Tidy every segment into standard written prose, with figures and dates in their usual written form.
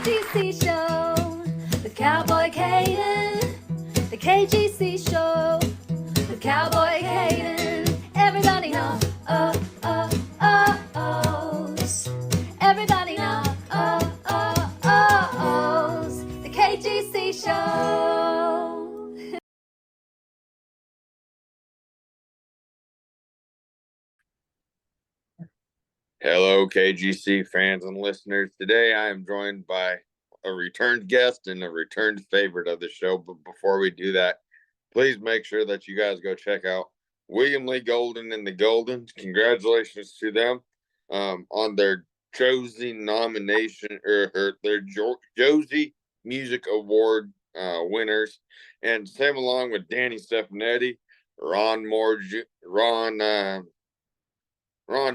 KGC Show with Cowboy Caden. The KGC Show with Cowboy Caden. Everybody knows. Everybody knows. The KGC Show. Hello, KGC fans and listeners. Today I am joined by a returned guest and a returned favorite of the show. But before we do that, please make sure that you guys go check out William Lee Golden and the Goldens. Congratulations to them on their Josie nomination or their Josie Music Award winners. And same along with Danny Stefanetti, Ron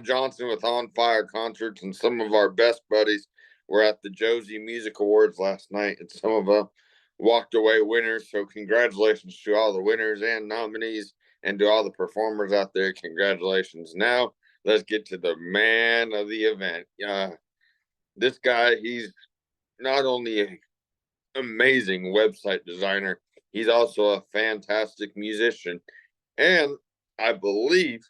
Johnson with On Fire Concerts, and some of our best buddies were at the Josie Music Awards last night, and some of them walked away winners. So congratulations to all the winners and nominees, and to all the performers out there. Congratulations. Now let's get to the man of the event. This guy, he's not only an amazing website designer, he's also a fantastic musician, and I believe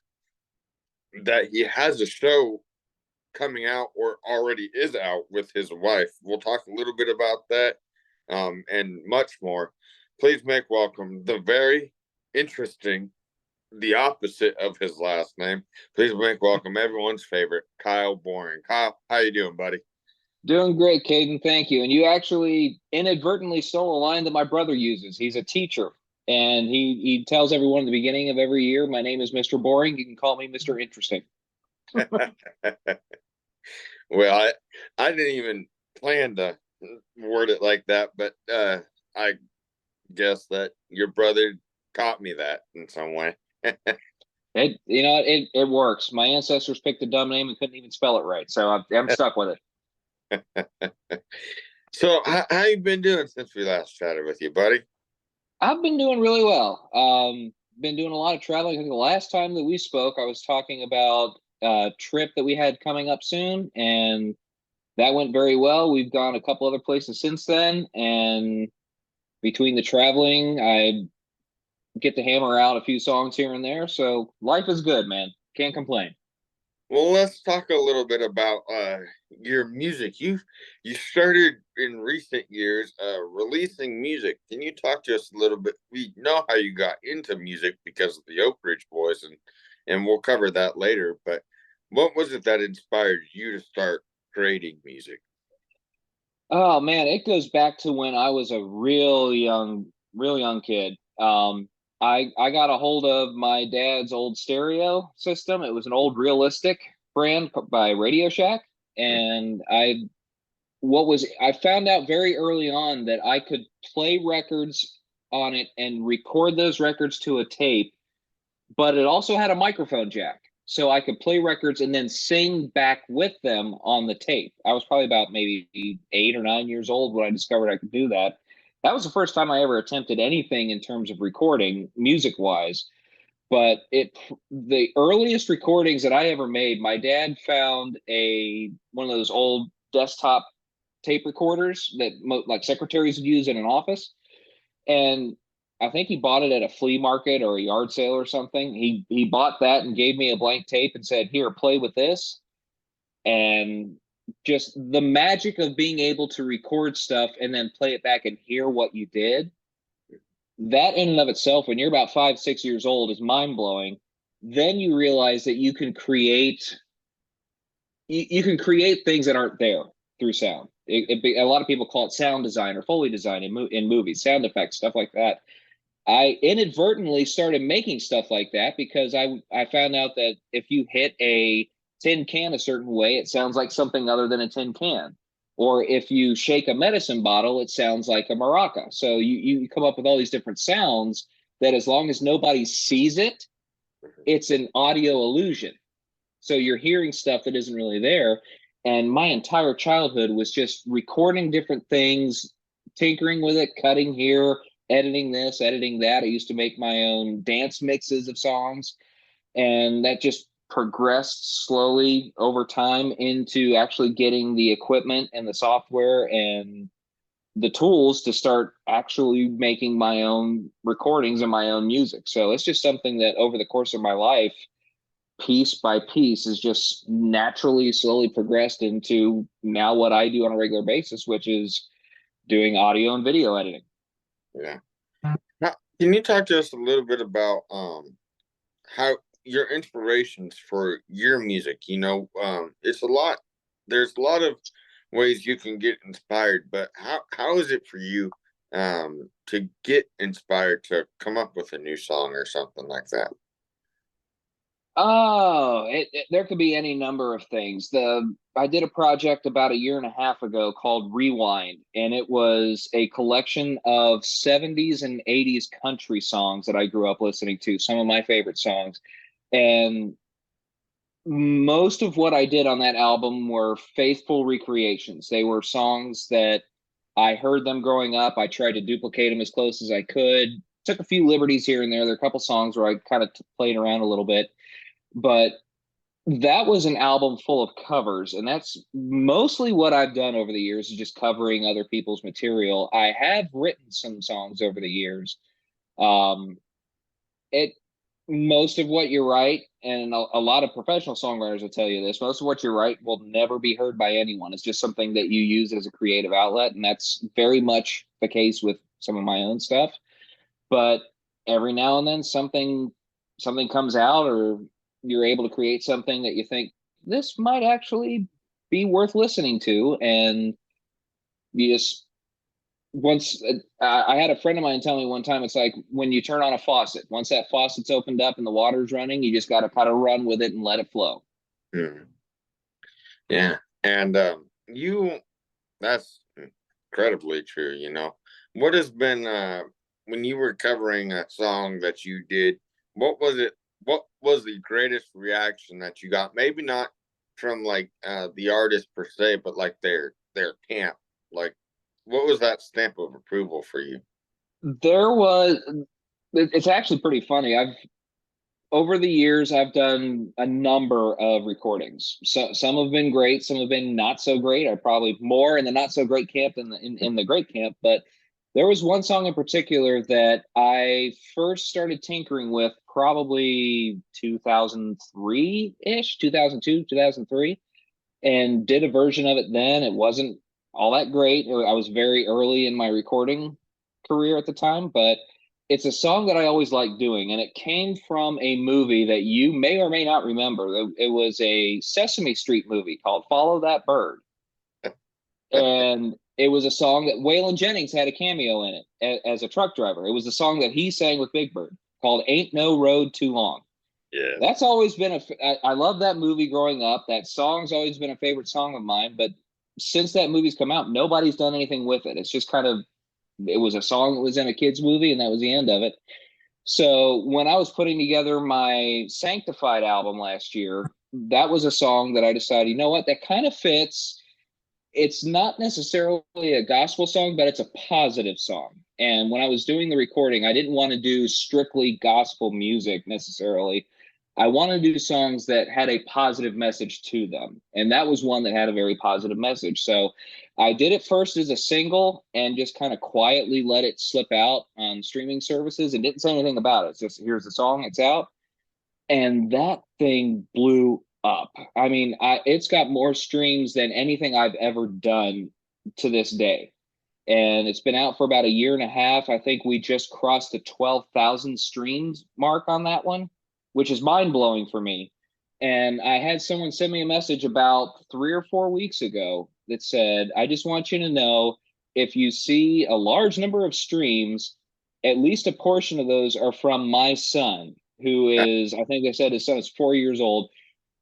that he has a show coming out or already is out with his wife. We'll talk a little bit about that and much more. Please make welcome the very interesting, the opposite of his last name. Please make welcome everyone's favorite, Kyle Boring. Kyle, how you doing, buddy? Doing great, Caden. Thank you. And you actually inadvertently stole a line that my brother uses. He's a teacher. And he tells everyone at the beginning of every year, my name is Mr. Boring. You can call me Mr. Interesting. Well, I didn't even plan to word it like that, but I guess that your brother taught me that in some way. It works. My ancestors picked a dumb name and couldn't even spell it right. So I'm stuck with it. So how you been doing since we last chatted with you, buddy? I've been doing really well. Been doing a lot of traveling. I think the last time that we spoke, I was talking about a trip that we had coming up soon, and that went very well. We've gone a couple other places since then, and between the traveling, I get to hammer out a few songs here and there. So life is good, man. Can't complain. Well, let's talk a little bit about your music. You started in recent years releasing music. Can you talk to us a little bit? We know how you got into music because of the Oak Ridge Boys, and we'll cover that later. But what was it that inspired you to start creating music? Oh man, it goes back to when I was a real young kid. I got a hold of my dad's old stereo system. It was an old Realistic brand by Radio Shack, and I found out very early on that I could play records on it and record those records to a tape, but it also had a microphone jack. So I could play records and then sing back with them on the tape. I was probably about maybe 8 or 9 years old when I discovered I could do that. That was the first time I ever attempted anything in terms of recording music wise. But the earliest recordings that I ever made, my dad found one of those old desktop tape recorders that like secretaries would use in an office. And I think he bought it at a flea market or a yard sale or something. He bought that and gave me a blank tape and said, "Here, play with this." And just the magic of being able to record stuff and then play it back and hear what you did, that in and of itself, when you're about 5, 6 years old, is mind blowing. Then you realize that you can create things that aren't there through sound. A lot of people call it sound design or Foley design in movies, sound effects, stuff like that. I inadvertently started making stuff like that because I found out that if you hit a tin can a certain way, it sounds like something other than a tin can. Or if you shake a medicine bottle, it sounds like a maraca. So you come up with all these different sounds that, as long as nobody sees it, it's an audio illusion. So you're hearing stuff that isn't really there. And my entire childhood was just recording different things, tinkering with it, cutting here, editing this, editing that. I used to make my own dance mixes of songs. And that just progressed slowly over time into actually getting the equipment and the software and the tools to start actually making my own recordings and my own music. So it's just something that over the course of my life, piece by piece, is just naturally slowly progressed into now what I do on a regular basis, which is doing audio and video editing. Yeah. Now, can you talk to us a little bit about how your inspirations for your music? It's a lot. There's a lot of ways you can get inspired, but how is it for you to get inspired to come up with a new song or something like that? Oh, there could be any number of things. I did a project about a year and a half ago called Rewind, and it was a collection of 70s and 80s country songs that I grew up listening to, some of my favorite songs. And most of what I did on that album were faithful recreations. They were songs that I heard them growing up. I tried to duplicate them as close as I could. Took a few liberties here and there. There are a couple songs where I kind of played around a little bit, but that was an album full of covers, and that's mostly what I've done over the years, is just covering other people's material. I have written some songs over the years. It Most of what you write, and a lot of professional songwriters will tell you this, most of what you write will never be heard by anyone. It's just something that you use as a creative outlet, and that's very much the case with some of my own stuff. But every now and then something comes out, or you're able to create something that you think this might actually be worth listening to, and you just once I had a friend of mine tell me one time, it's like when you turn on a faucet. Once that faucet's opened up and the water's running, you just got to kind of run with it and let it flow. Hmm. Yeah, and that's incredibly true. What has been when you were covering a song that you did? What was it? What was the greatest reaction that you got? Maybe not from like the artist per se, but like their camp. Like, what was that stamp of approval for you? It's actually pretty funny. Over the years, I've done a number of recordings. So some have been great, some have been not so great. I'm probably more in the not so great camp than in the great camp. But there was one song in particular that I first started tinkering with probably 2003-ish, 2002, 2003, and did a version of it then. It wasn't all that great. I was very early in my recording career at the time, but it's a song that I always liked doing, and it came from a movie that you may or may not remember. It was a Sesame Street movie called Follow That Bird. And it was a song that Waylon Jennings had a cameo in it as a truck driver. It was the song that he sang with Big Bird called Ain't No Road Too Long. Yeah. That's always been I love that movie growing up. That song's always been a favorite song of mine, but since that movie's come out, nobody's done anything with it. It's just kind of, it was a song that was in a kid's movie, and that was the end of it. So when I was putting together my Sanctified album last year, that was a song that I decided, you know what, that kind of fits. It's not necessarily a gospel song, but it's a positive song. And when I was doing the recording, I didn't want to do strictly gospel music necessarily. I wanted to do songs that had a positive message to them. And that was one that had a very positive message. So I did it first as a single and just kind of quietly let it slip out on streaming services and didn't say anything about it. It's just, here's the song, it's out. And that thing blew up. I mean, it's got more streams than anything I've ever done to this day. And it's been out for about a year and a half. I think we just crossed the 12,000 streams mark on that one, which is mind blowing for me. And I had someone send me a message about 3 or 4 weeks ago that said, I just want you to know, if you see a large number of streams, at least a portion of those are from my son, who is, I think they said his son is 4 years old.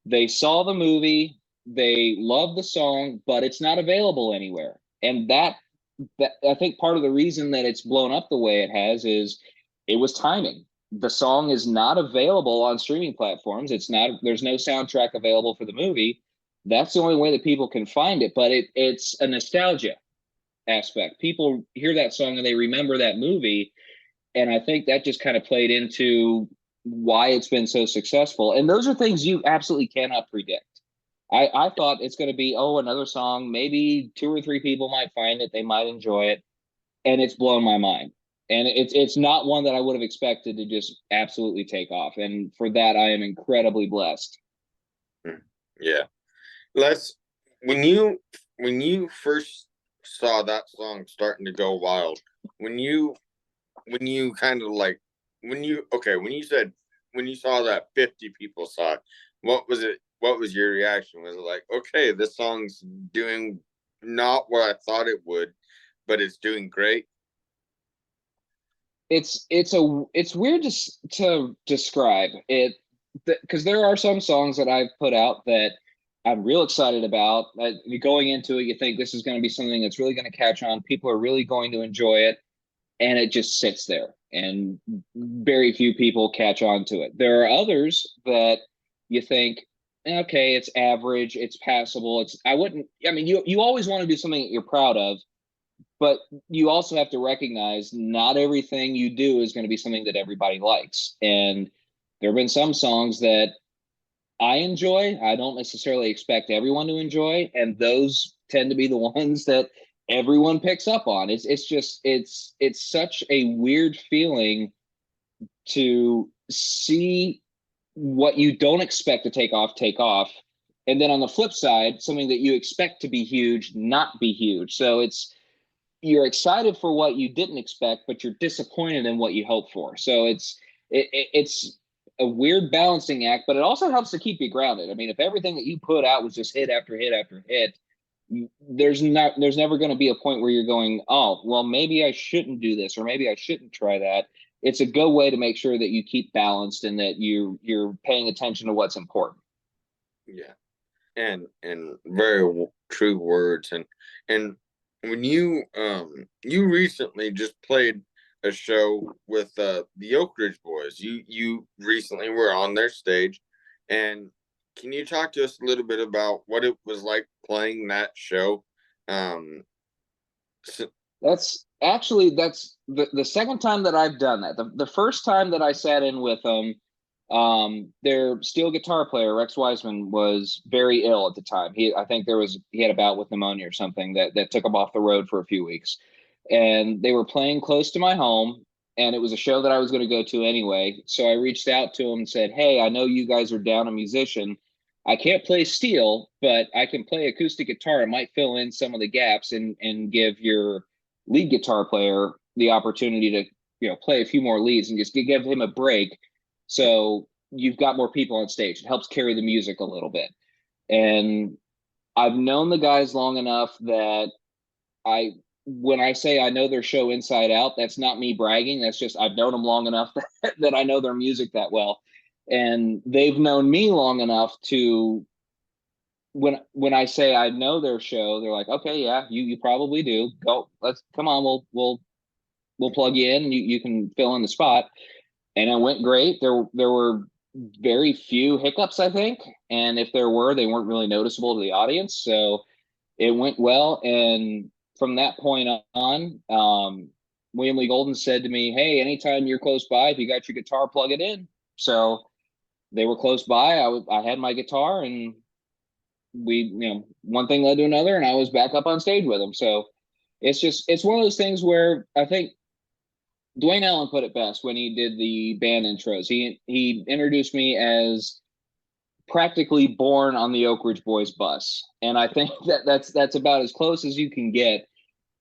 They saw the movie, they love the song, but it's not available anywhere. And that I think part of the reason that it's blown up the way it has is it was timing. The song is not available on streaming platforms. There's no soundtrack available for the movie. That's the only way that people can find it. But it's a nostalgia aspect. People hear that song and they remember that movie. And I think that just kind of played into why it's been so successful. And those are things you absolutely cannot predict. I thought it's going to be, oh, another song, maybe 2 or 3 people might find it, they might enjoy it, and it's blown my mind. And it's not one that I would have expected to just absolutely take off. And for that, I am incredibly blessed. Yeah. Let's when you first saw that song starting to go wild, when you kind of like when you saw that 50 people saw it, what was it? What was your reaction? Was it like, okay, this song's doing not what I thought it would, but it's doing great? It's weird to describe it, because there are some songs that I've put out that I'm real excited about. Going into it, you think this is going to be something that's really going to catch on. People are really going to enjoy it, and it just sits there, and very few people catch on to it. There are others that you think, okay, it's average, it's passable. I mean, you always want to do something that you're proud of, but you also have to recognize not everything you do is going to be something that everybody likes. And there have been some songs that I enjoy, I don't necessarily expect everyone to enjoy, and those tend to be the ones that everyone picks up on. It's such a weird feeling to see what you don't expect to take off, and then on the flip side, something that you expect to be huge not be huge. So you're excited for what you didn't expect, but you're disappointed in what you hoped for. So it's a weird balancing act, but it also helps to keep you grounded. I mean, if everything that you put out was just hit after hit after hit, there's never going to be a point where you're going, oh, well, maybe I shouldn't do this, or maybe I shouldn't try that. It's a good way to make sure that you keep balanced and that you're paying attention to what's important. Yeah, and very true words. And when you recently just played a show with the Oak Ridge Boys. You recently were on their stage, and can you talk to us a little bit about what it was like playing that show? Um, so, That's the second time that I've done that. The first time that I sat in with them, their steel guitar player Rex Wiseman was very ill at the time. I think he had a bout with pneumonia or something that took him off the road for a few weeks, and they were playing close to my home, and it was a show that I was going to go to anyway. So I reached out to him and said, "Hey, I know you guys are down a musician. I can't play steel, but I can play acoustic guitar. It might fill in some of the gaps and give your lead guitar player the opportunity to play a few more leads and just give him a break, so you've got more people on stage. It helps carry the music a little bit." And I've known the guys long enough that when I say I know their show inside out, that's not me bragging. That's just I've known them long enough that I know their music that well, and they've known me long enough to when I say I know their show, they're like, okay, yeah, you probably do. Go, let's come on, we'll plug you in, and you can fill in the spot. And it went great. There were very few hiccups, I think, and if there were, they weren't really noticeable to the audience. So it went well, and from that point on, William Lee Golden said to me, "Hey, anytime you're close by, if you got your guitar, plug it in." So they were close by. I had my guitar, and one thing led to another, and I was back up on stage with them. So it's one of those things where I think Dwayne Allen put it best when he did the band intros. He introduced me as practically born on the Oak Ridge Boys bus, and I think that's about as close as you can get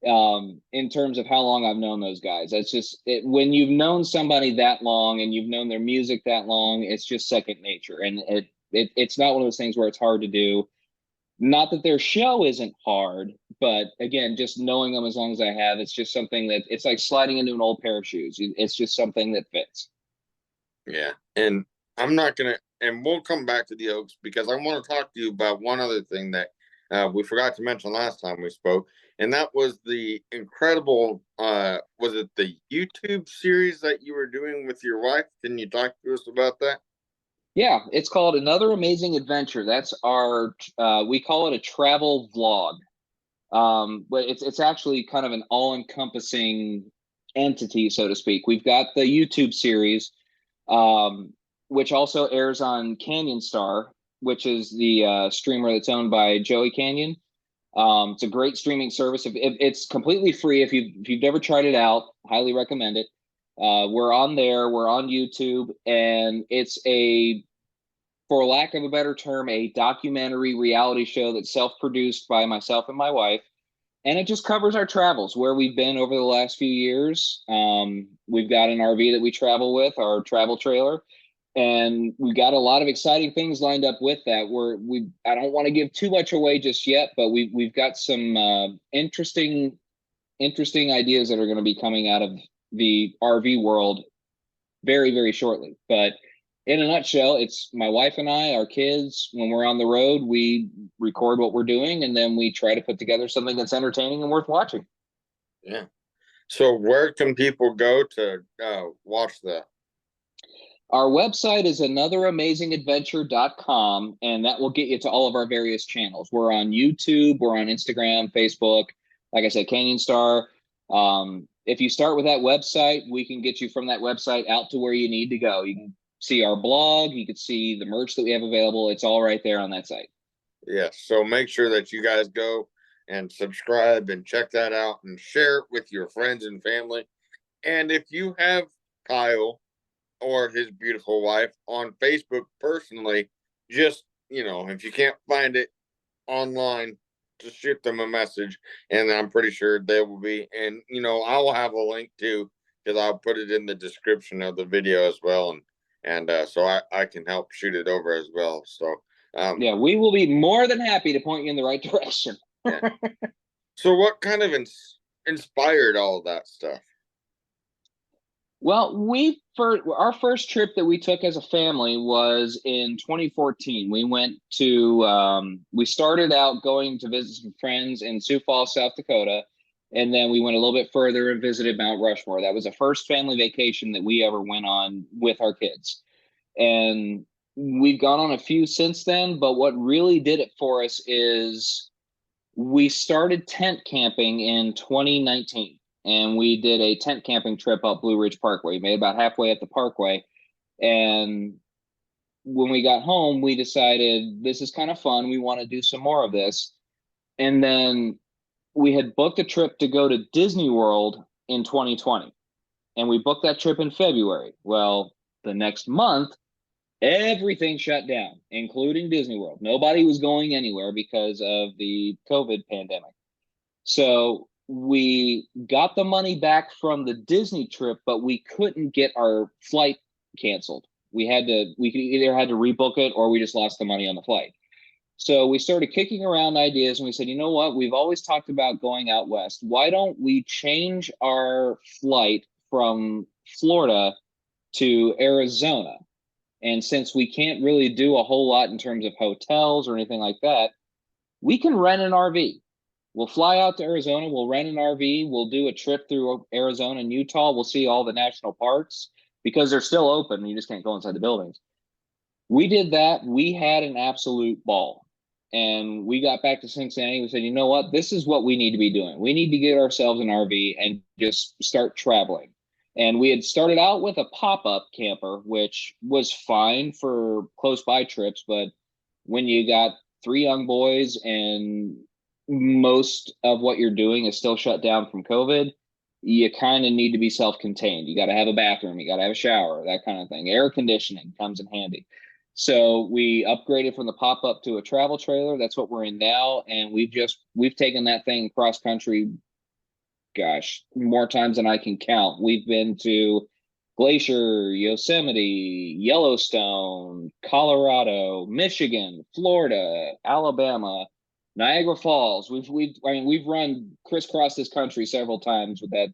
in terms of how long I've known those guys. That's just when you've known somebody that long and you've known their music that long, it's just second nature, and it's not one of those things where it's hard to do. Not that their show isn't hard, but again, just knowing them as long as I have, it's just something that it's like sliding into an old pair of shoes. It's just something that fits. yeah, and I'm not gonna, and we'll come back to the Oaks because I want to talk to you about one other thing that we forgot to mention last time we spoke, and that was the incredible. Was it the YouTube series that you were doing with your wife? Can you talk to us about that? Yeah, it's called Another Amazing Adventure. That's our we call it a travel vlog. But it's actually kind of an all-encompassing entity, so to speak. We've got the YouTube series, which also airs on Canyon Star, which is the streamer that's owned by Joey Canyon. It's a great streaming service. It's completely free. If you've never tried it out, highly recommend it. We're on there. We're on YouTube, and it's for lack of a better term, a documentary reality show that's self-produced by myself and my wife. And it just covers our travels, where we've been over the last few years. We've got an RV that we travel with, our travel trailer, and we've got a lot of exciting things lined up with that. I don't want to give too much away just yet, but we've got some interesting ideas that are going to be coming out of the RV world very, very shortly. But in a nutshell, it's my wife and I, our kids. When we're on the road, we record what we're doing, and then we try to put together something that's entertaining and worth watching. Yeah. So where can people go to watch that? Our website is anotheramazingadventure.com, and that will get you to all of our various channels. We're on YouTube, we're on Instagram, Facebook, like I said, Canyon Star. If you start with that website, we can get you from that website out to where you need to go. You can see our blog, you can see the merch that we have available. It's all right there on that site. Yes. So make sure that you guys go and subscribe and check that out and share it with your friends and family. And if you have Kyle or his beautiful wife on Facebook personally, just, if you can't find it online, just shoot them a message, and I'm pretty sure they will be. And, I will have a link too, because I'll put it in the description of the video as well. And so I can help shoot it over as well. So, yeah, we will be more than happy to point you in the right direction. Yeah. So what kind of inspired all of that stuff? Well, our first trip that we took as a family was in 2014. We started out going to visit some friends in Sioux Falls, South Dakota, and then we went a little bit further and visited Mount Rushmore. That was the first family vacation that we ever went on with our kids. And we've gone on a few since then, but what really did it for us is we started tent camping in 2019. And we did a tent camping trip up Blue Ridge Parkway. We made about halfway up the parkway. And when we got home, we decided this is kind of fun. We want to do some more of this. And then we had booked a trip to go to Disney World in 2020. And we booked that trip in February. Well, the next month, everything shut down, including Disney World. Nobody was going anywhere because of the COVID pandemic. So we got the money back from the Disney trip, but we couldn't get our flight canceled. We either had to rebook it, or we just lost the money on the flight. So we started kicking around ideas, and we said, you know what? We've always talked about going out west. Why don't we change our flight from Florida to Arizona? And since we can't really do a whole lot in terms of hotels or anything like that, we can rent an RV. We'll fly out to Arizona, we'll rent an RV, we'll do a trip through Arizona and Utah, we'll see all the national parks because they're still open, you just can't go inside the buildings. We did that, we had an absolute ball. And we got back to Cincinnati, we said, you know what, this is what we need to be doing. We need to get ourselves an RV and just start traveling. And we had started out with a pop-up camper, which was fine for close by trips, but when you got 3 young boys and most of what you're doing is still shut down from COVID, you kind of need to be self-contained. You got to have a bathroom, you got to have a shower, that kind of thing. Air conditioning comes in handy. So we upgraded from the pop-up to a travel trailer. That's what we're in now. And we've taken that thing cross country, gosh, more times than I can count. We've been to Glacier, Yosemite, Yellowstone, Colorado, Michigan, Florida, Alabama, Niagara Falls. We've run crisscross this country several times with that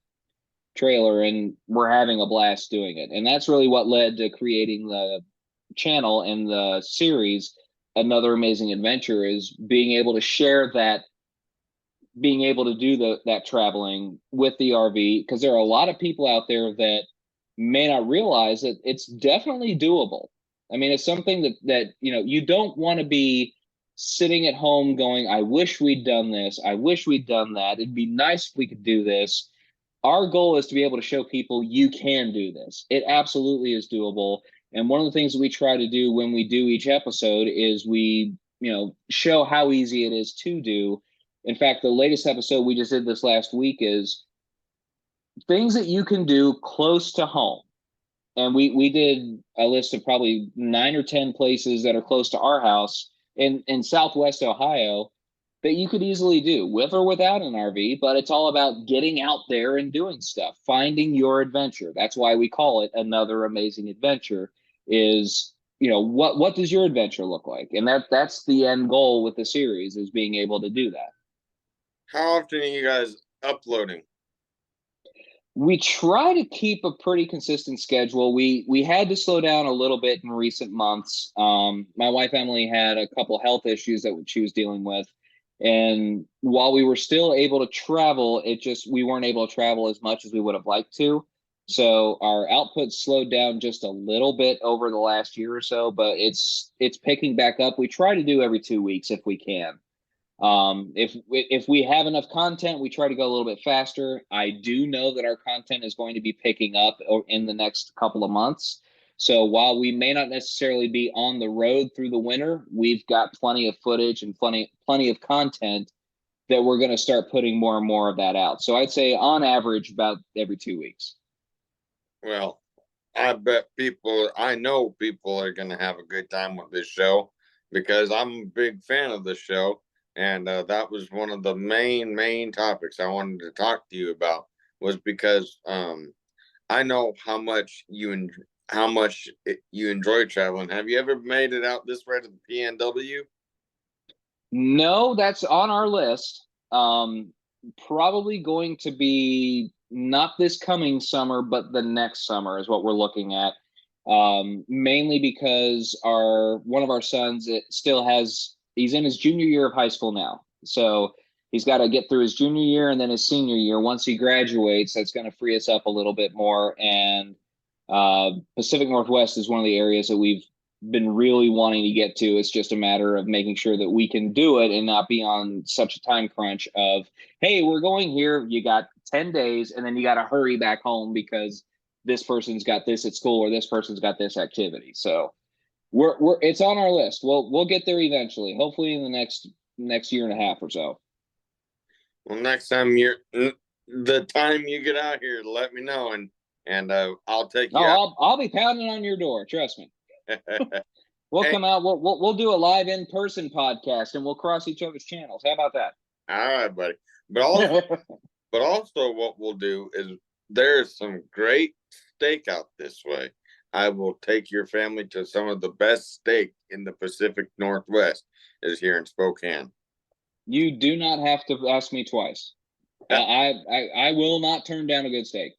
trailer, and we're having a blast doing it. And that's really what led to creating the channel and the series Another Amazing Adventure, is being able to share that, being able to do that traveling with the RV, because there are a lot of people out there that may not realize that it's definitely doable. I mean, it's something that you don't want to be sitting at home going, I wish we'd done this, I wish we'd done that, it'd be nice if we could do this. our goal is to be able to show people you can do this. It absolutely is doable. And one of the things that we try to do when we do each episode is we, show how easy it is to do. In fact, the latest episode we just did this last week is things that you can do close to home. And we did a list of probably 9 or 10 places that are close to our house in Southwest Ohio that you could easily do with or without an RV, but it's all about getting out there and doing stuff, finding your adventure. That's why we call it Another Amazing Adventure. Is, what does your adventure look like? And that's the end goal with the series, is being able to do that. How often are you guys uploading? We try to keep a pretty consistent schedule. We had to slow down a little bit in recent months. My wife Emily had a couple health issues that she was dealing with, and while we were still able to travel, we weren't able to travel as much as we would have liked to. So our output slowed down just a little bit over the last year or so, but it's picking back up. We try to do every 2 weeks if we can. If we have enough content, we try to go a little bit faster. I do know that our content is going to be picking up in the next couple of months. So while we may not necessarily be on the road through the winter, we've got plenty of footage and plenty of content that we're going to start putting more and more of that out. So I'd say on average about every 2 weeks. Well, I know people are going to have a good time with this show, because I'm a big fan of the show. And that was one of the main topics I wanted to talk to you about, was because I know how much you enjoy traveling. Have you ever made it out this way to the PNW? No, that's on our list. Probably going to be not this coming summer, but the next summer is what we're looking at. Mainly because one of our sons, he's in his junior year of high school now. So he's got to get through his junior year and then his senior year. Once he graduates, that's going to free us up a little bit more. And Pacific Northwest is one of the areas that we've been really wanting to get to. It's just a matter of making sure that we can do it and not be on such a time crunch of, hey, we're going here. You got 10 days and then you got to hurry back home because this person's got this at school or this person's got this activity. So it's on our list. We'll get there eventually. Hopefully in the next year and a half or so. Well, next time the time you get out here, let me know, and I'll take you. Oh, I'll be pounding on your door. Trust me. We'll come out. We'll do a live in-person podcast, and we'll cross each other's channels. How about that? All right, buddy. But also, what we'll do is there's some great steak out this way. I will take your family to some of the best steak in the Pacific Northwest is here in Spokane. You do not have to ask me twice. I will not turn down a good steak.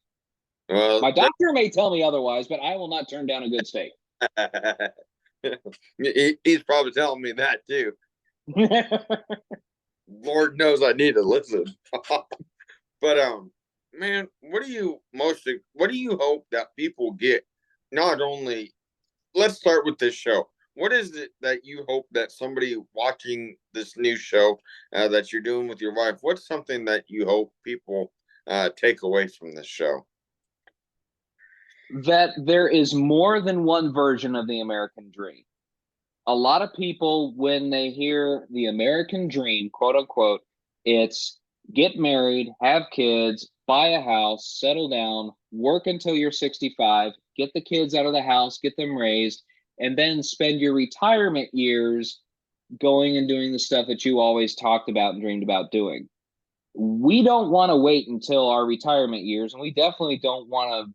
Well, my doctor may tell me otherwise, but I will not turn down a good steak. He's probably telling me that too. Lord knows I need to listen. But man, what do you hope that people get? Not only, let's start with this show. What is it that you hope that somebody watching this new show that you're doing with your wife, what's something that you hope people take away from this show? That there is more than one version of the American dream. A lot of people, when they hear the American dream, quote unquote, it's get married, have kids, buy a house, settle down, work until you're 65, get the kids out of the house, get them raised, and then spend your retirement years going and doing the stuff that you always talked about and dreamed about doing. We don't want to wait until our retirement years, and we definitely don't want to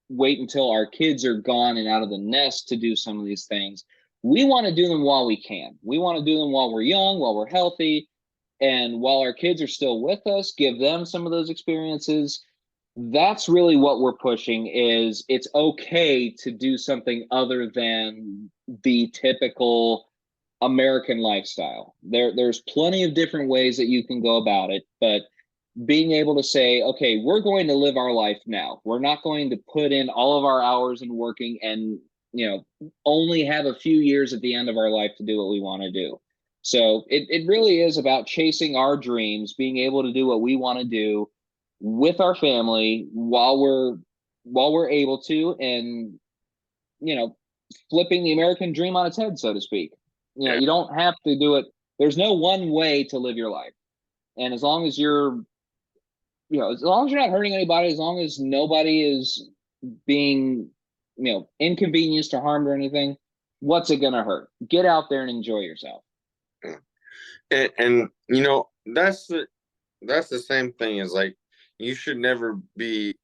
wait until our kids are gone and out of the nest to do some of these things. We want to do them while we can. We want to do them while we're young, while we're healthy, and while our kids are still with us, give them some of those experiences. That's really what we're pushing, is it's okay to do something other than the typical American lifestyle. There's plenty of different ways that you can go about it, but being able to say, okay, we're going to live our life now. We're not going to put in all of our hours in working and, only have a few years at the end of our life to do what we want to do. So it really is about chasing our dreams, being able to do what we want to do, with our family while we're able to, and flipping the American dream on its head, so to speak. Yeah. You don't have to do it. There's no one way to live your life. And as long as as long as you're not hurting anybody, as long as nobody is being, inconvenienced or harmed or anything, what's it going to hurt? Get out there and enjoy yourself. And that's the same thing as like, you should never be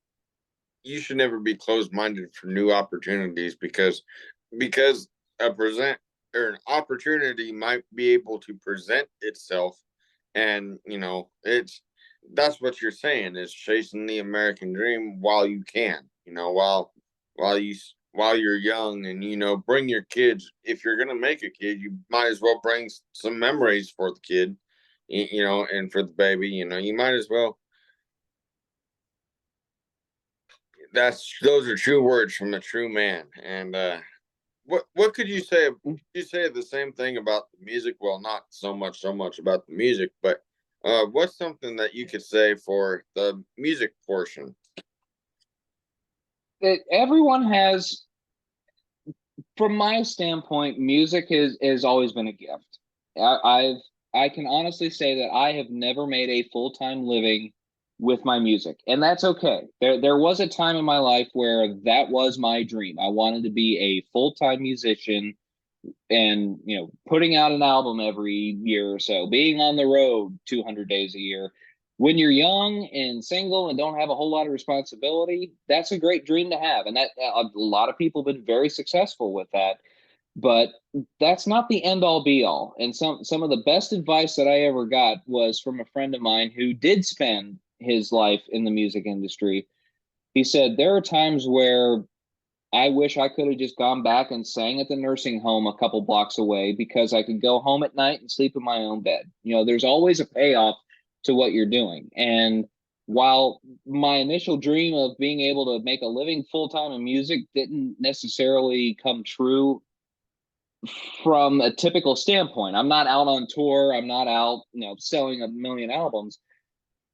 closed-minded for new opportunities, because a present or an opportunity might be able to present itself, and that's what you're saying, is chasing the American dream while you can, while you're young, and bring your kids. If you're gonna make a kid, you might as well bring some memories for the kid, and for the baby. You might as well. Those are true words from a true man. And what could you say? Could you say the same thing about the music? Well, not so much about the music, but what's something that you could say for the music portion? Everyone has, from my standpoint, music has always been a gift. I can honestly say that I have never made a full-time living with my music, and that's okay. There was a time in my life where that was my dream. I wanted to be a full-time musician, and putting out an album every year or so, being on the road 200 days a year. When you're young and single and don't have a whole lot of responsibility, that's a great dream to have, and that a lot of people have been very successful with that. But that's not the end all be all. And some of the best advice that I ever got was from a friend of mine who did spend his life in the music industry. He said, there are times where I wish I could have just gone back and sang at the nursing home a couple blocks away, because I could go home at night and sleep in my own bed. There's always a payoff to what you're doing. And while my initial dream of being able to make a living full time in music didn't necessarily come true from a typical standpoint, I'm not out on tour, I'm not out, selling a million albums.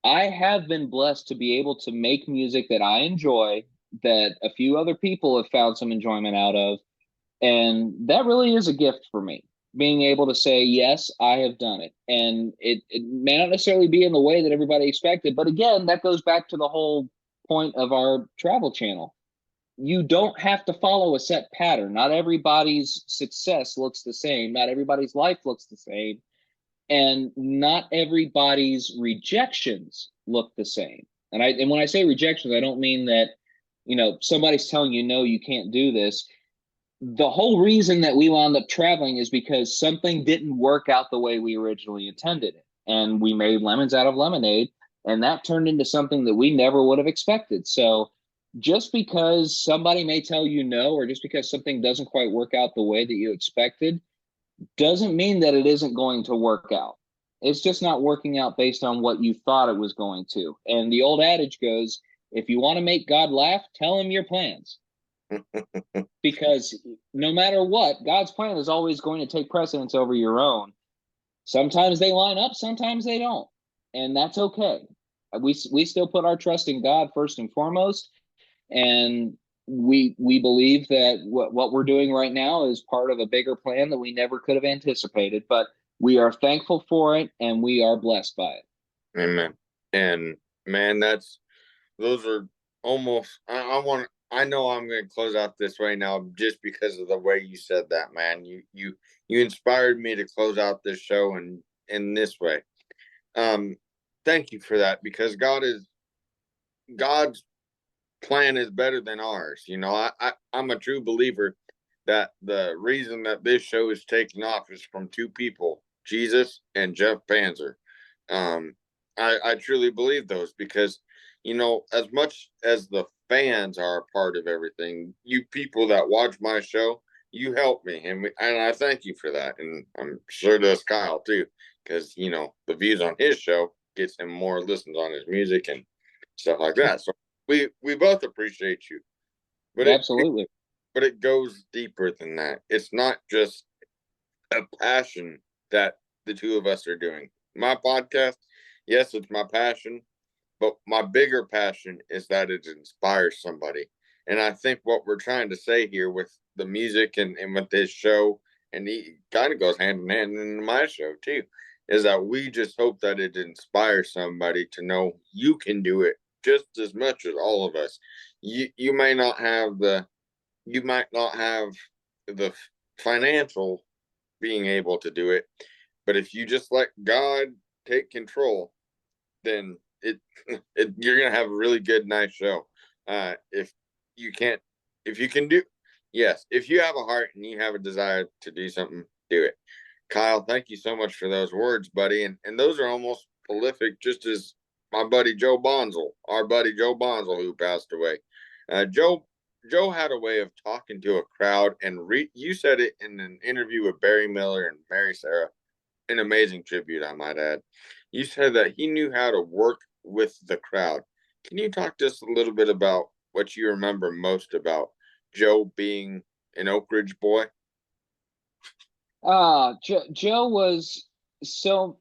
I have been blessed to be able to make music that I enjoy, that a few other people have found some enjoyment out of. And that really is a gift for me, being able to say, yes, I have done it. And it may not necessarily be in the way that everybody expected. But again, that goes back to the whole point of our travel channel. You don't have to follow a set pattern. Not everybody's success looks the same. Not everybody's life looks the same. And not everybody's rejections look the same. And when I say rejections, I don't mean that, somebody's telling you, no, you can't do this. The whole reason that we wound up traveling is because something didn't work out the way we originally intended it. And we made lemons out of lemonade, and that turned into something that we never would have expected. So just because somebody may tell you no, or just because something doesn't quite work out the way that you expected, doesn't mean that it isn't going to work out. It's just not working out based on what you thought it was going to. And the old adage goes, if you want to make God laugh, tell him your plans. Because no matter what, God's plan is always going to take precedence over your own. Sometimes they line up, sometimes they don't. And that's okay. We still put our trust in God first and foremost. And we believe that what we're doing right now is part of a bigger plan that we never could have anticipated. But we are thankful for it, and we are blessed by it. Amen. And man, those are almost. I know I'm going to close out this way now, just because of the way you said that, man. You inspired me to close out this show in this way. Thank you for that, because God's plan is better than ours. I'm a true believer that the reason that this show is taking off is from two people, Jesus and Jeff Panzer. I truly believe those, because as much as the fans are a part of everything, you people that watch my show, you help me, and I thank you for that. And I'm sure does Kyle too, because the views on his show gets him more listens on his music and stuff like that. So we both appreciate you, but Absolutely. but it goes deeper than that. It's not just a passion that the two of us are doing. My podcast, yes, it's my passion, But my bigger passion is that it inspires somebody. And I think what we're trying to say here with the music and with this show, and he kind of goes hand in hand in my show too, is that we just hope that it inspires somebody to know you can do it just as much as all of us. You may not have the financial being able to do it, but if you just let God take control, then you're gonna have a really good, nice show. If you can't, if you can do, yes, if you have a heart and you have a desire to do something, do it. Kyle, thank you so much for those words, buddy. And those are almost prolific, just as my buddy Joe Bonzel, our buddy Joe Bonzel, who passed away. Joe had a way of talking to a crowd, and you said it in an interview with Barry Miller and Mary Sarah, an amazing tribute, I might add. You said that he knew how to work with the crowd. Can you talk to us a little bit about what you remember most about Joe being an Oak Ridge boy? Joe was so.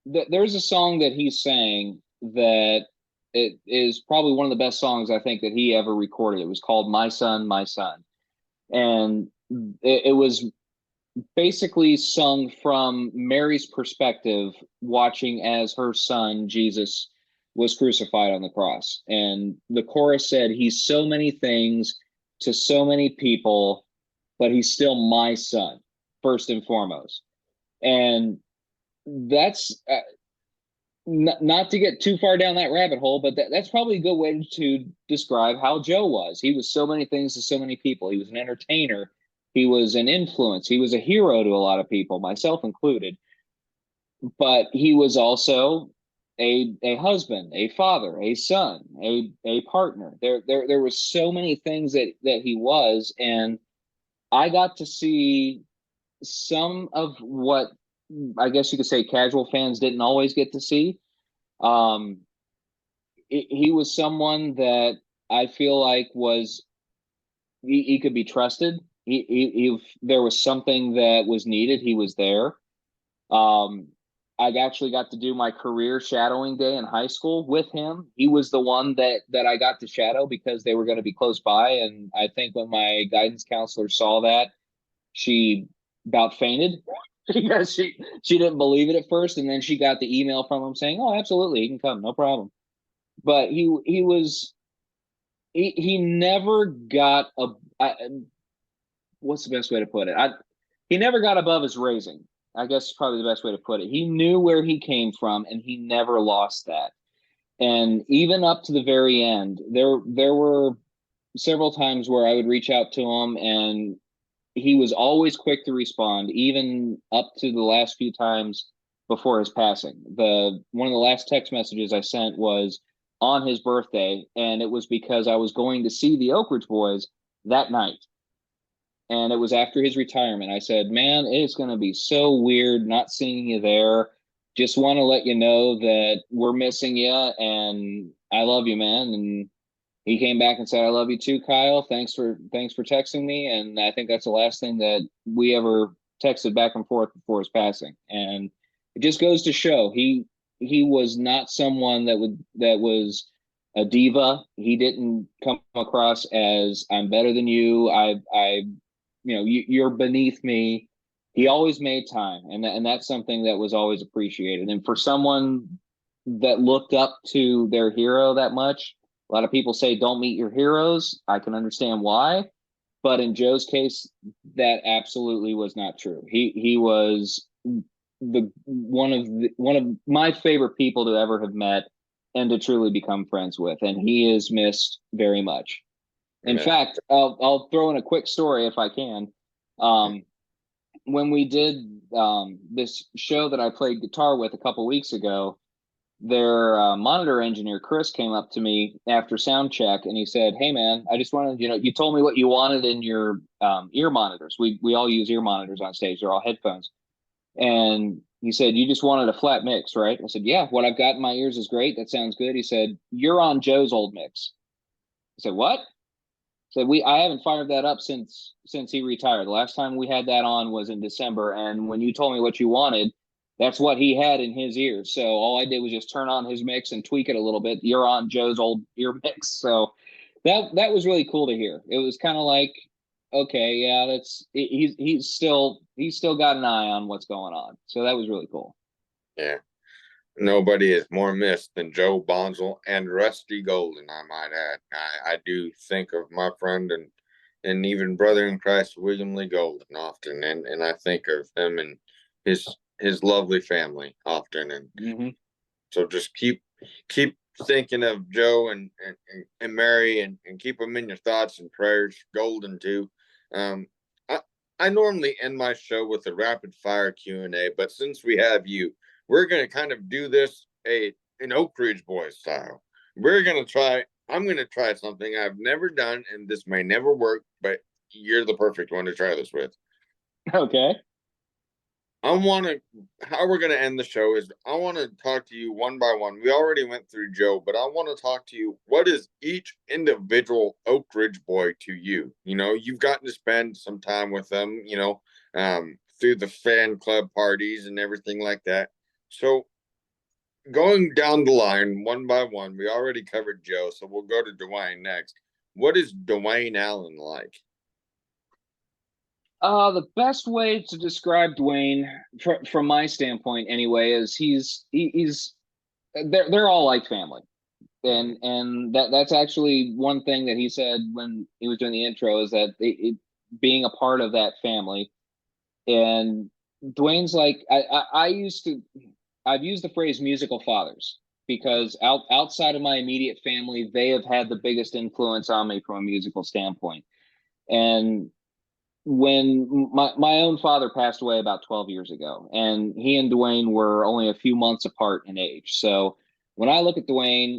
There's a song that he sang that it is probably one of the best songs I think that he ever recorded. It was called "My Son, My Son," and it was basically sung from Mary's perspective, watching as her son Jesus was crucified on the cross. And the chorus said, "He's so many things to so many people, but he's still my son, first and foremost." And that's not to get too far down that rabbit hole, but that's probably a good way to describe how Joe was. He was so many things to so many people. He was an entertainer. He was an influence. He was a hero to a lot of people, myself included. But he was also a husband, a father, a son, a partner. There was so many things that he was, and I got to see some of what I guess you could say casual fans didn't always get to see. He was someone that I feel like he could be trusted. If there was something that was needed, he was there. I actually got to do my career shadowing day in high school with him. He was the one that I got to shadow because they were going to be close by. And I think when my guidance counselor saw that, she about fainted because she didn't believe it at first. And then she got the email from him saying, "Oh, absolutely, he can come, no problem." But he never got what's the best way to put it? He never got above his raising. I guess is probably the best way to put it. He knew where he came from, and he never lost that. And even up to the very end, there were several times where I would reach out to him, and he was always quick to respond, even up to the last few times before his passing. One of the last text messages I sent was on his birthday, and it was because I was going to see the Oak Ridge Boys that night. And it was after his retirement. I said, "Man, it's going to be so weird not seeing you there. Just want to let you know that we're missing you, and I love you, man." And he came back and said, "I love you too, Kyle. Thanks for texting me." And I think that's the last thing that we ever texted back and forth before his passing. And it just goes to show he was not someone that was a diva. He didn't come across as "I'm better than you. You're beneath me." He always made time, and that's something that was always appreciated. And for someone that looked up to their hero that much, a lot of people say don't meet your heroes. I can understand why, but in Joe's case, that absolutely was not true. He was one of my favorite people to ever have met and to truly become friends with, and he is missed very much. In fact, I'll throw in a quick story if I can. When we did this show that I played guitar with a couple weeks ago, their monitor engineer, Chris, came up to me after sound check, and he said, "Hey, man, I just wanted, you told me what you wanted in your ear monitors. We all use ear monitors on stage. They're all headphones." And he said, "You just wanted a flat mix, right?" I said, "Yeah, what I've got in my ears is great. That sounds good." He said, "You're on Joe's old mix." I said, "What?" So I haven't fired that up since he retired. The last time we had that on was in December, and when you told me what you wanted, that's what he had in his ears. So all I did was just turn on his mix and tweak it a little bit. You're on Joe's old ear mix. So that was really cool to hear. It was kind of like, okay, yeah, he's still got an eye on what's going on. So that was really cool. Yeah. Nobody is more missed than Joe Bonzel and Rusty Golden, I might add. I do think of my friend and even brother in Christ, William Lee Golden, often, and I think of him and his lovely family often, and so just keep thinking of Joe and Mary, and keep them in your thoughts and prayers. Golden too. I normally end my show with a rapid fire Q&A, but since we have you, we're going to kind of do this an Oak Ridge Boys style. I'm going to try something I've never done, and this may never work, but you're the perfect one to try this with. Okay. How we're going to end the show is I want to talk to you one by one. We already went through Joe, but I want to talk to you. What is each individual Oak Ridge boy to you? You know, you've gotten to spend some time with them, through the fan club parties and everything like that. So going down the line one by one, we already covered Joe, so we'll go to Dwayne next. What is Dwayne Allen like? The best way to describe Dwayne, from my standpoint anyway, is they're all like family, and that's actually one thing that he said when he was doing the intro, is that being a part of that family. And Dwayne's like, I've used the phrase musical fathers, because outside of my immediate family, they have had the biggest influence on me from a musical standpoint. And when my own father passed away about 12 years ago, and he and Dwayne were only a few months apart in age. So when I look at Dwayne,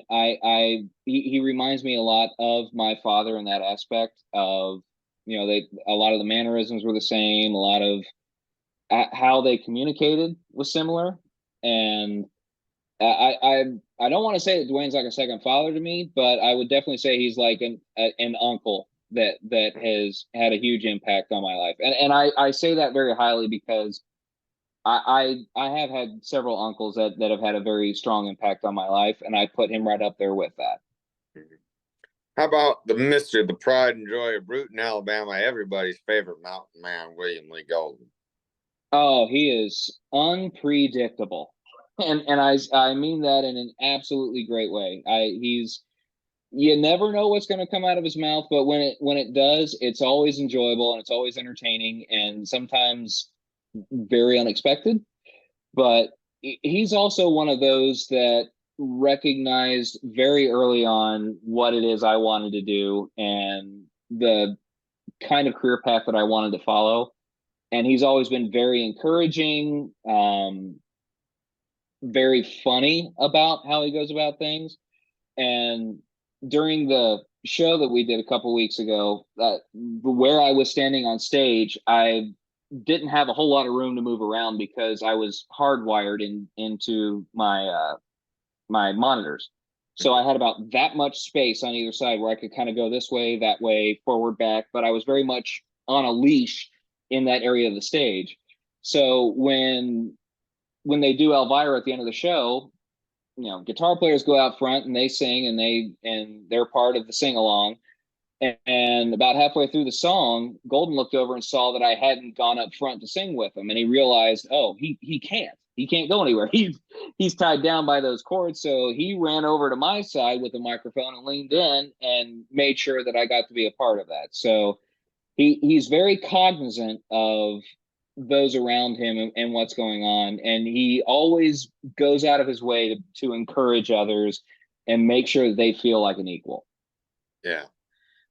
he reminds me a lot of my father in that aspect of, a lot of the mannerisms were the same, a lot of how they communicated was similar. And I don't want to say that Dwayne's like a second father to me, but I would definitely say he's like an uncle that has had a huge impact on my life. And I say that very highly because I have had several uncles that have had a very strong impact on my life, and I put him right up there with that. How about the pride and joy of Bruton, Alabama, everybody's favorite mountain man, William Lee Golden? Oh, he is unpredictable. And I mean that in an absolutely great way. You never know what's going to come out of his mouth, but when it does, it's always enjoyable and it's always entertaining, and sometimes very unexpected. But he's also one of those that recognized very early on what it is I wanted to do and the kind of career path that I wanted to follow. And he's always been very encouraging, very funny about how he goes about things. And during the show that we did a couple weeks ago, where I was standing on stage, I didn't have a whole lot of room to move around because I was hardwired into my my monitors. So I had about that much space on either side where I could kind of go this way, that way, forward, back, but I was very much on a leash in that area of the stage. So when they do Elvira at the end of the show, guitar players go out front and they sing, and they're part of the sing along. And about halfway through the song, Golden looked over and saw that I hadn't gone up front to sing with him, and he realized, oh, he can't go anywhere. He's tied down by those chords. So he ran over to my side with the microphone and leaned in and made sure that I got to be a part of that. So he's very cognizant of those around him and what's going on, and he always goes out of his way to encourage others and make sure that they feel like an equal. Yeah,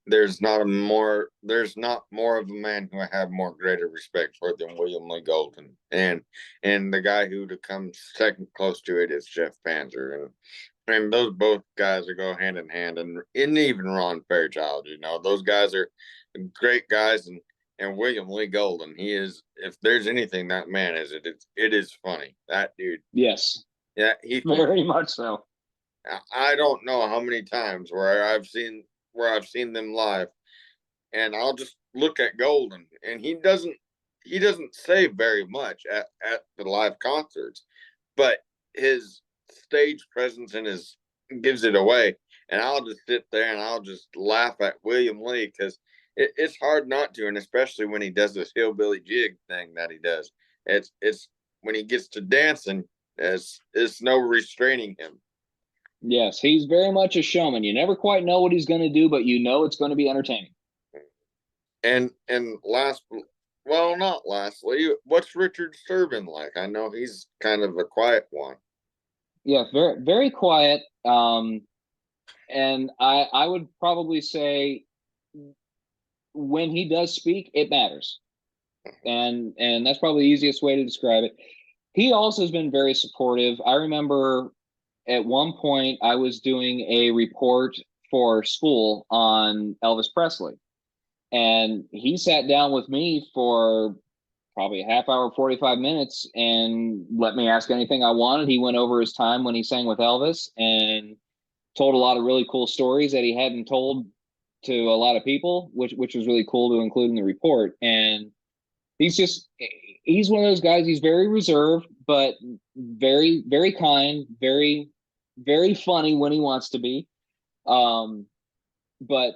there's not more of a man who I have more greater respect for than William Lee Golden, and the guy who to come second close to it is Jeff Panzer, and those both guys that go hand in hand, and even Ron Fairchild. Those guys are great guys, and William Lee Golden, he is, if there's anything that man is, it is funny. That dude. Yes. Yeah, very much so. I don't know how many times where I've seen them live, and I'll just look at Golden, and he doesn't he doesn't say very much at the live concerts, but his stage presence and his gives it away. And I'll just sit there and I'll just laugh at William Lee because it's hard not to, and especially when he does this hillbilly jig thing that he does. It's when he gets to dancing, it's no restraining him. Yes, he's very much a showman. You never quite know what he's going to do, but you know it's going to be entertaining. And well, not lastly, what's Richard Sterban like? I know he's kind of a quiet one. Yeah, very very quiet. And I would probably say when he does speak, it matters. And that's probably the easiest way to describe it. He also has been very supportive. I remember at one point I was doing a report for school on Elvis Presley, and he sat down with me for probably a half hour, 45 minutes, and let me ask anything I wanted. He went over his time when he sang with Elvis and told a lot of really cool stories that he hadn't told to a lot of people, which was really cool to include in the report. And he's one of those guys. He's very reserved, but very, very kind, very, very funny when he wants to be. But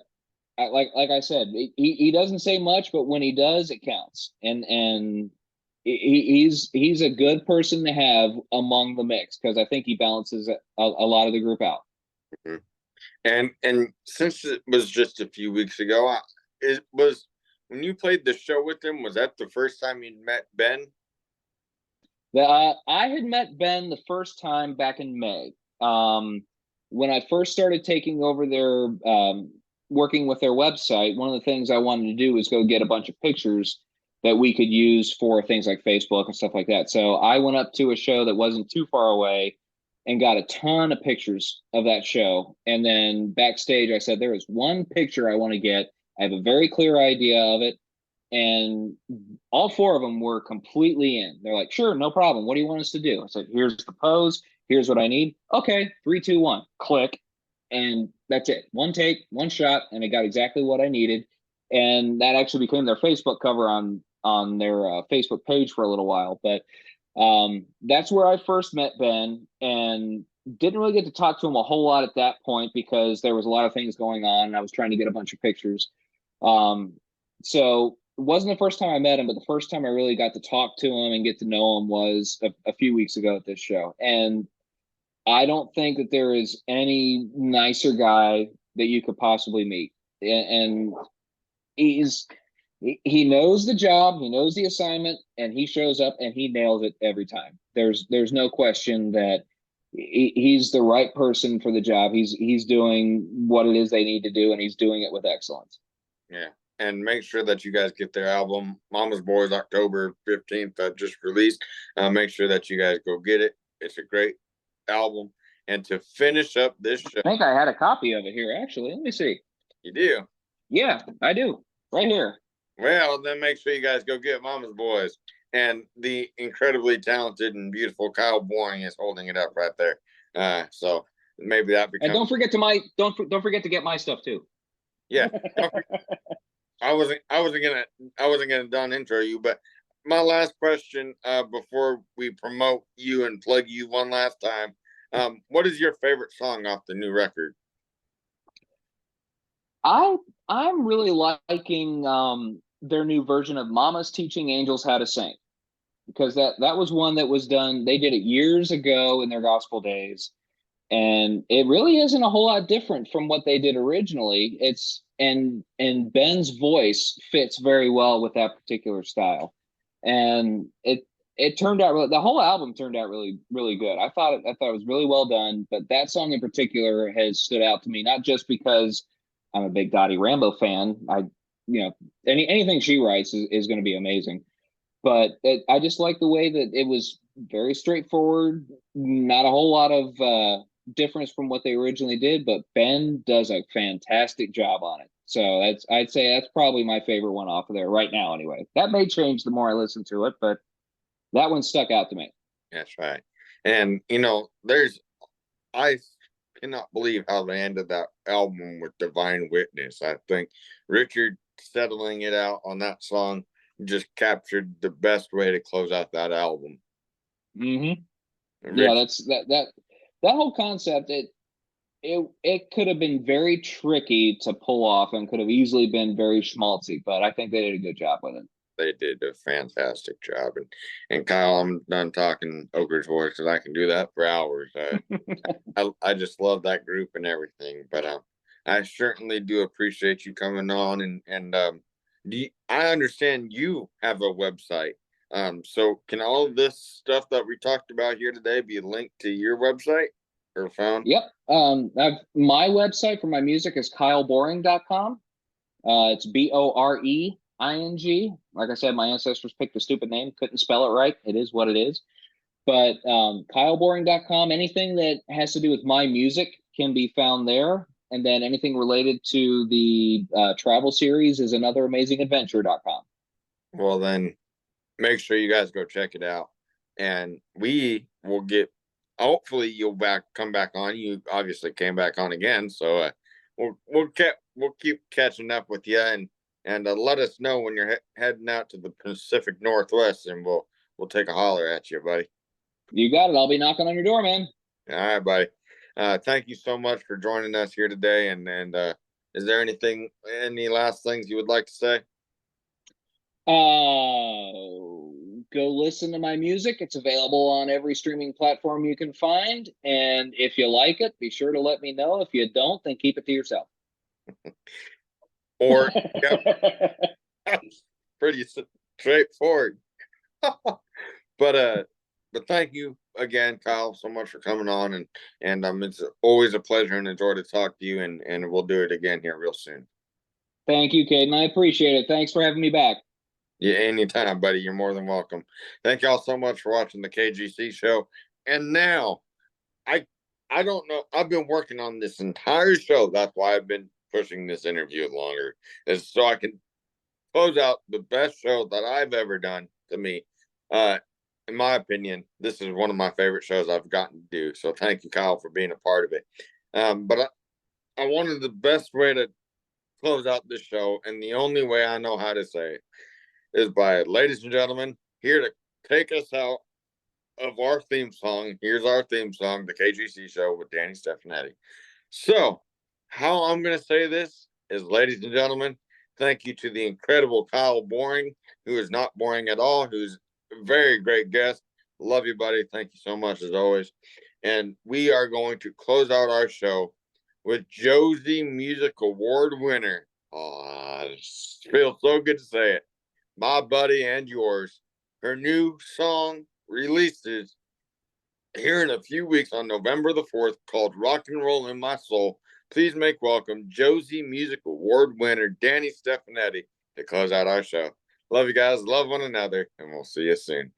like I said, he doesn't say much, but when he does, it counts. And he's a good person to have among the mix because I think he balances a lot of the group out. Mm-hmm. And since it was just a few weeks ago, it was when you played the show with him. Was that the first time you met Ben? I had met Ben the first time back in May. When I first started taking over their working with their website, one of the things I wanted to do was go get a bunch of pictures that we could use for things like Facebook and stuff like that. So I went up to a show that wasn't too far away and got a ton of pictures of that show. And then backstage, I said, there is one picture I want to get. I have a very clear idea of it. And all four of them were completely in. They're like, sure, no problem. What do you want us to do? I said, here's the pose. Here's what I need. Okay, 3, 2, 1, click. And that's it. One take, one shot, and it got exactly what I needed. And that actually became their Facebook cover on their Facebook page for a little while. But that's where I first met Ben, and didn't really get to talk to him a whole lot at that point because there was a lot of things going on, and I was trying to get a bunch of pictures. So it wasn't the first time I met him, but the first time I really got to talk to him and get to know him was a few weeks ago at this show. And I don't think that there is any nicer guy that you could possibly meet. And he knows the job, he knows the assignment, and he shows up and he nails it every time. There's no question that he's the right person for the job. He's doing what it is they need to do, and he's doing it with excellence. Yeah. And make sure that you guys get their album, Mama's Boys, October 15th, that just released. Make sure that you guys go get it. It's a great album. And to finish up this show, I think I had a copy of it here, actually. Let me see. You do? Yeah, I do. Right here. Well, then make sure you guys go get Mama's Boys. And the incredibly talented and beautiful Kyle Boring is holding it up right there. So maybe that becomes. And don't forget to get my stuff too. Yeah. I wasn't gonna done intro you, but my last question before we promote you and plug you one last time, what is your favorite song off the new record? I'm really liking their new version of Mama's Teaching Angels How to Sing, because that was one that was done. They did it years ago in their gospel days, and it really isn't a whole lot different from what they did originally. It's and Ben's voice fits very well with that particular style, and it turned out the whole album turned out really, really good. I thought it was really well done, but that song in particular has stood out to me, not just because I'm a big Dottie Rambo fan. Anything she writes is going to be amazing, but I just like the way that it was very straightforward, not a whole lot of difference from what they originally did, but Ben does a fantastic job on it. So I'd say that's probably my favorite one off of there right now. Anyway, that may change the more I listen to it, but that one stuck out to me. That's right. And I cannot believe how they ended that album with Divine Witness. I think Richard settling it out on that song just captured the best way to close out that album. Mm-hmm. Rich, Yeah, that whole concept. It could have been very tricky to pull off and could have easily been very schmaltzy, but I think they did a good job with it. they did a fantastic job. And Kyle, I'm done talking Ogre's voice because I can do that for hours. I just love that group and everything. But I certainly do appreciate you coming on and I understand you have a website. So can all of this stuff that we talked about here today be linked to your website or found? Yep. My website for my music is kyleboring.com. It's BOREING. Like I said, my ancestors picked a stupid name, couldn't spell it right. It is what it is. But kyleboring.com, anything that has to do with my music can be found there. And then anything related to the travel series is anotheramazing.adventure.com. Well, then make sure you guys go check it out. And we will hopefully you'll come back on. You obviously came back on again. So we'll keep catching up with you and let us know when you're heading out to the Pacific Northwest, and we'll take a holler at you, buddy. You got it. I'll be knocking on your door, man. All right, buddy. Thank you so much for joining us here today. And is there any last things you would like to say? Go listen to my music. It's available on every streaming platform you can find. And if you like it, be sure to let me know. If you don't, then keep it to yourself. Or pretty straightforward. But thank you again, Kyle, so much for coming on, and it's always a pleasure and a joy to talk to you, and we'll do it again here real soon. Thank you, Caden. I appreciate it. Thanks for having me back. Yeah, anytime, buddy. You're more than welcome. Thank y'all so much for watching the KGC show. And now, I don't know. I've been working on this entire show. That's why I've been pushing this interview longer, is so I can close out the best show that I've ever done. To me, in my opinion, this is one of my favorite shows I've gotten to do. So thank you, Kyle, for being a part of it. But I wanted the best way to close out this show, and the only way I know how to say it is by, ladies and gentlemen, here to take us out of our theme song. Here's our theme song, The KGC Show with Danny Stefanetti. So, how I'm going to say this is, ladies and gentlemen, thank you to the incredible Kyle Boring, who is not boring at all, who's a very great guest. Love you, buddy. Thank you so much, as always. And we are going to close out our show with Josie Music Award winner. Oh, it feels so good to say it. My buddy and yours. Her new song releases here in a few weeks on November the 4th, called Rock and Roll in My Soul. Please make welcome Josie Music Award winner Danny Stefanetti to close out our show. Love you guys. Love one another. And we'll see you soon.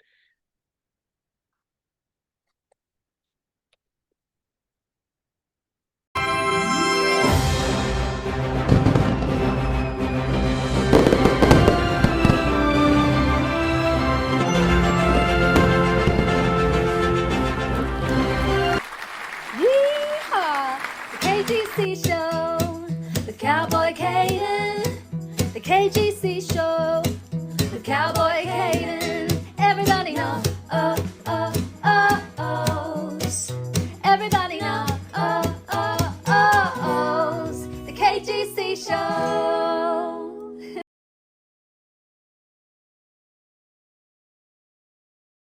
Yeehaw! The KGC show with Cowboy Caden. The KGC